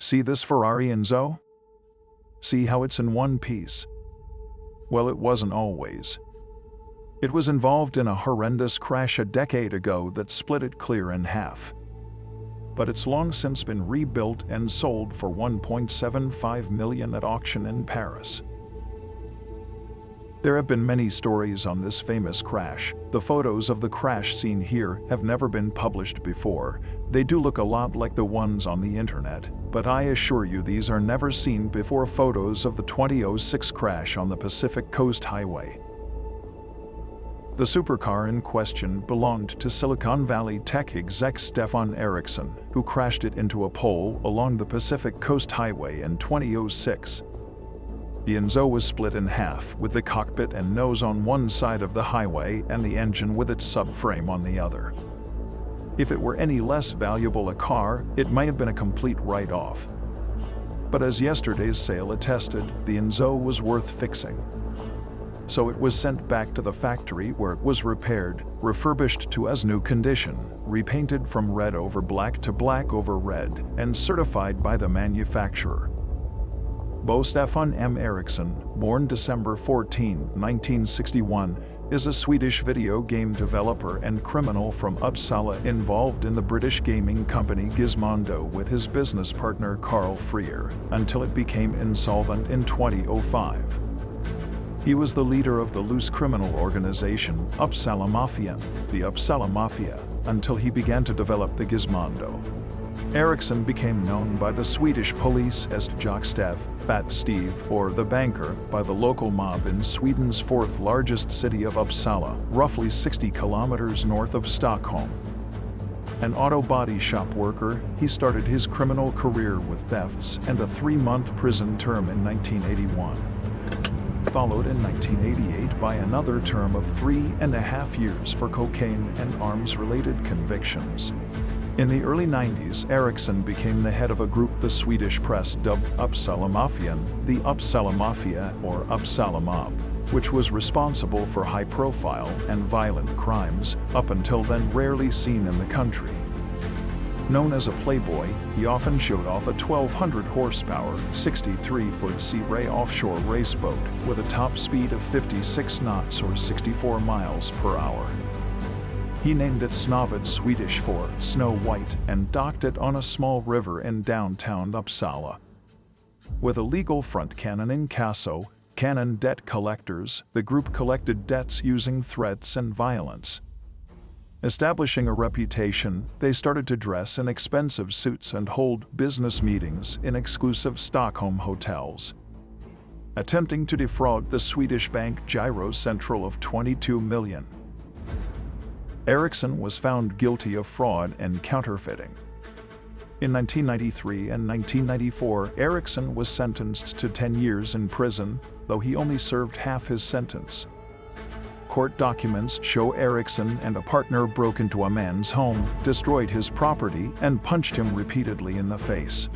See this Ferrari Enzo? See how it's in one piece? Well, it wasn't always. It was involved in a horrendous crash a decade ago that split it clear in half. But it's long since been rebuilt and sold for $1.75 million at auction in Paris. There have been many stories on this famous crash. The photos of the crash seen here have never been published before. They do look a lot like the ones on the internet, but I assure you these are never seen before photos of the 2006 crash on the Pacific Coast Highway. The supercar in question belonged to Silicon Valley tech exec Stephan Errickson, who crashed it into a pole along the Pacific Coast Highway in 2006. The Enzo was split in half, with the cockpit and nose on one side of the highway and the engine with its subframe on the other. If it were any less valuable a car, it might have been a complete write-off. But as yesterday's sale attested, the Enzo was worth fixing. So it was sent back to the factory where it was repaired, refurbished to as new condition, repainted from red over black to black over red, and certified by the manufacturer. Stephan M. Errickson, born December 14, 1961, is a Swedish video game developer and criminal from Uppsala involved in the British gaming company Gizmondo with his business partner Carl Freer, until it became insolvent in 2005. He was the leader of the loose criminal organization Uppsala Mafian, the Uppsala Mafia, until he began to develop the Gizmondo. Errickson became known by the Swedish police as Jockstev, Fat Steve, or the Banker, by the local mob in Sweden's fourth largest city of Uppsala, roughly 60 kilometers north of Stockholm. An auto body shop worker, he started his criminal career with thefts and a 3-month prison term in 1981. Followed in 1988 by another term of 3.5 years for cocaine and arms-related convictions. In the early 90s, Errickson became the head of a group the Swedish press dubbed Uppsala Mafian, the Uppsala Mafia or Uppsala Mob, which was responsible for high-profile and violent crimes, up until then rarely seen in the country. Known as a playboy, he often showed off a 1,200 horsepower, 63-foot Sea Ray offshore race boat with a top speed of 56 knots or 64 miles per hour. He named it Snövid Swedish for Snow White and docked it on a small river in downtown Uppsala. With a legal front cannon in Casso, Cannon debt collectors, the group collected debts using threats and violence. Establishing a reputation, they started to dress in expensive suits and hold business meetings in exclusive Stockholm hotels. Attempting to defraud the Swedish bank Giro Central of 22 million. Errickson was found guilty of fraud and counterfeiting. In 1993 and 1994, Errickson was sentenced to 10 years in prison, though he only served half his sentence. Court documents show Errickson and a partner broke into a man's home, destroyed his property, and punched him repeatedly in the face.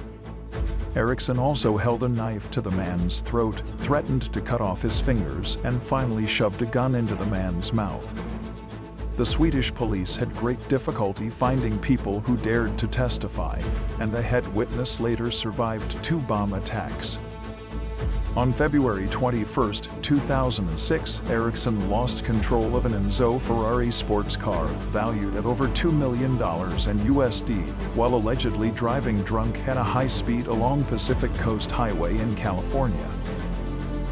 Errickson also held a knife to the man's throat, threatened to cut off his fingers, and finally shoved a gun into the man's mouth. The Swedish police had great difficulty finding people who dared to testify, and the head witness later survived 2 bomb attacks. On February 21, 2006, Errickson lost control of an Enzo Ferrari sports car valued at over $2 million in USD while allegedly driving drunk at a high speed along Pacific Coast Highway in California.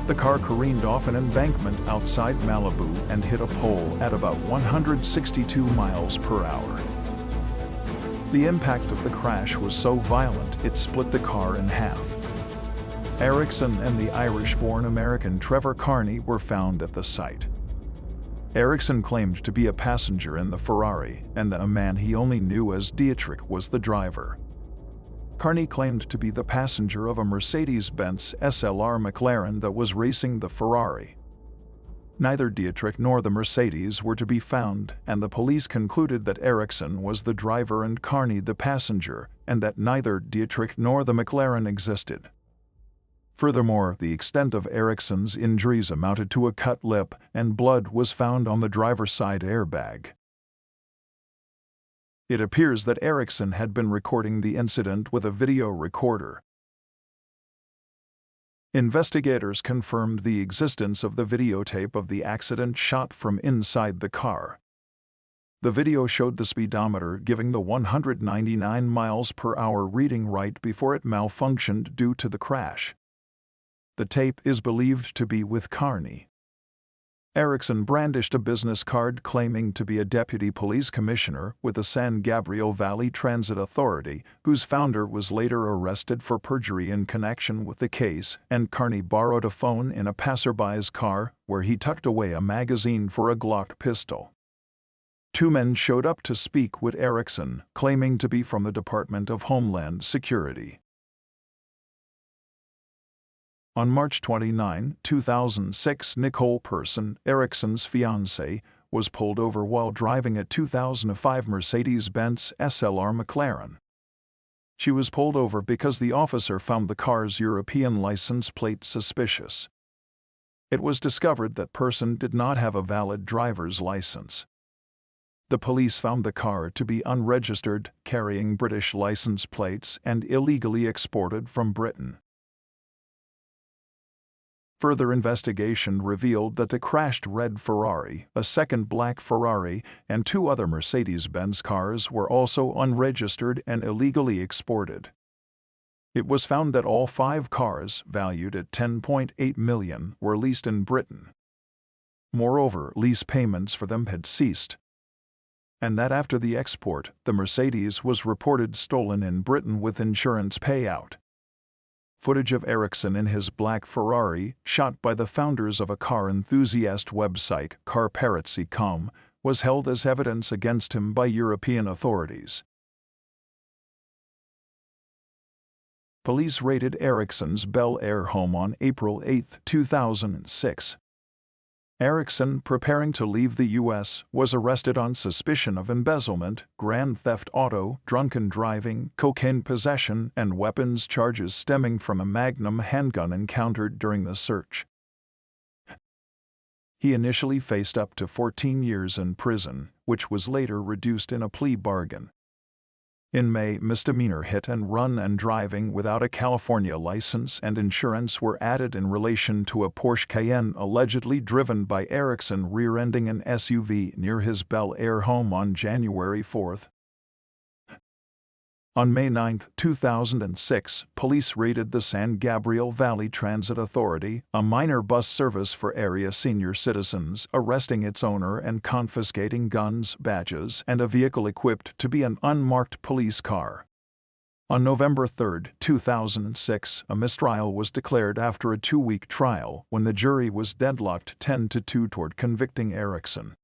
The car careened off an embankment outside Malibu and hit a pole at about 162 miles per hour. The impact of the crash was so violent it split the car in half. Errickson and the Irish-born American Trevor Carney were found at the site. Errickson claimed to be a passenger in the Ferrari and that a man he only knew as Dietrich was the driver. Carney claimed to be the passenger of a Mercedes-Benz SLR McLaren that was racing the Ferrari. Neither Dietrich nor the Mercedes were to be found, and the police concluded that Errickson was the driver and Carney the passenger, and that neither Dietrich nor the McLaren existed. Furthermore, the extent of Errickson's injuries amounted to a cut lip, and blood was found on the driver's side airbag. It appears that Errickson had been recording the incident with a video recorder. Investigators confirmed the existence of the videotape of the accident shot from inside the car. The video showed the speedometer giving the 199 miles per hour reading right before it malfunctioned due to the crash. The tape is believed to be with Carney. Errickson brandished a business card claiming to be a deputy police commissioner with the San Gabriel Valley Transit Authority, whose founder was later arrested for perjury in connection with the case, and Carney borrowed a phone in a passerby's car, where he tucked away a magazine for a Glock pistol. Two men showed up to speak with Errickson, claiming to be from the Department of Homeland Security. On March 29, 2006, Nicole Person, Errickson's fiancée, was pulled over while driving a 2005 Mercedes-Benz SLR McLaren. She was pulled over because the officer found the car's European license plate suspicious. It was discovered that Person did not have a valid driver's license. The police found the car to be unregistered, carrying British license plates, and illegally exported from Britain. Further investigation revealed that the crashed red Ferrari, a second black Ferrari, and two other Mercedes-Benz cars were also unregistered and illegally exported. It was found that all 5 cars, valued at $10.8 million, were leased in Britain. Moreover, lease payments for them had ceased, and that after the export, the Mercedes was reported stolen in Britain with insurance payout. Footage of Errickson in his black Ferrari, shot by the founders of a car enthusiast website, carparazzi.com, was held as evidence against him by European authorities. Police raided Errickson's Bel Air home on April 8, 2006. Errickson, preparing to leave the U.S., was arrested on suspicion of embezzlement, grand theft auto, drunken driving, cocaine possession, and weapons charges stemming from a Magnum handgun encountered during the search. He initially faced up to 14 years in prison, which was later reduced in a plea bargain. In May, misdemeanor hit and run and driving without a California license and insurance were added in relation to a Porsche Cayenne allegedly driven by Errickson rear-ending an SUV near his Bel Air home on January 4. On May 9, 2006, police raided the San Gabriel Valley Transit Authority, a minor bus service for area senior citizens, arresting its owner and confiscating guns, badges, and a vehicle equipped to be an unmarked police car. On November 3, 2006, a mistrial was declared after a 2-week trial when the jury was deadlocked 10-2 toward convicting Errickson.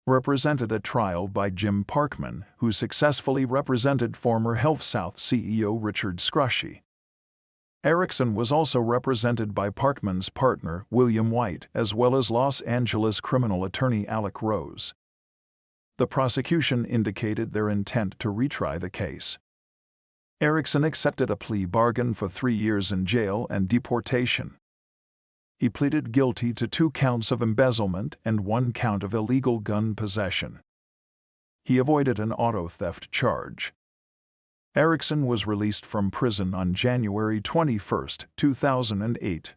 Represented at trial by Jim Parkman, who successfully represented former HealthSouth CEO Richard Scrushy. Errickson was also represented by Parkman's partner, William White, as well as Los Angeles criminal attorney Alec Rose. The prosecution indicated their intent to retry the case. Errickson accepted a plea bargain for 3 years in jail and deportation. He pleaded guilty to 2 counts of embezzlement and 1 count of illegal gun possession. He avoided an auto theft charge. Errickson was released from prison on January 21, 2008.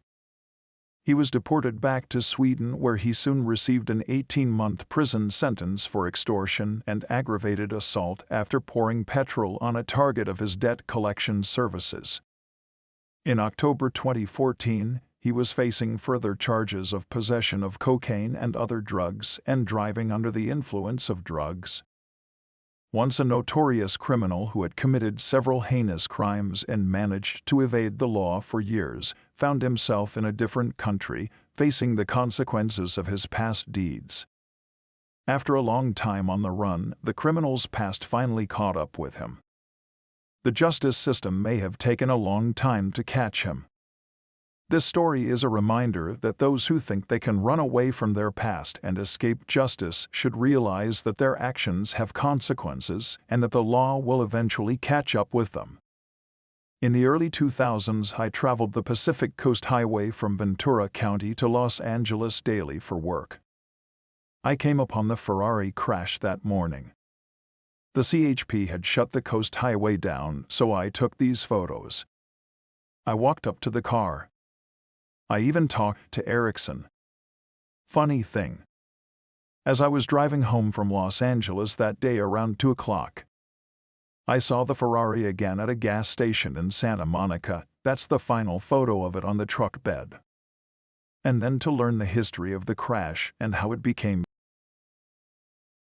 He was deported back to Sweden, where he soon received an 18-month prison sentence for extortion and aggravated assault after pouring petrol on a target of his debt collection services. In October 2014, he was facing further charges of possession of cocaine and other drugs and driving under the influence of drugs. Once a notorious criminal who had committed several heinous crimes and managed to evade the law for years, found himself in a different country, facing the consequences of his past deeds. After a long time on the run, the criminal's past finally caught up with him. The justice system may have taken a long time to catch him. This story is a reminder that those who think they can run away from their past and escape justice should realize that their actions have consequences and that the law will eventually catch up with them. In the early 2000s, I traveled the Pacific Coast Highway from Ventura County to Los Angeles daily for work. I came upon the Ferrari crash that morning. The CHP had shut the coast highway down, so I took these photos. I walked up to the car. I even talked to Errickson. Funny thing. As I was driving home from Los Angeles that day around 2 o'clock, I saw the Ferrari again at a gas station in Santa Monica. That's the final photo of it on the truck bed. And then to learn the history of the crash and how it became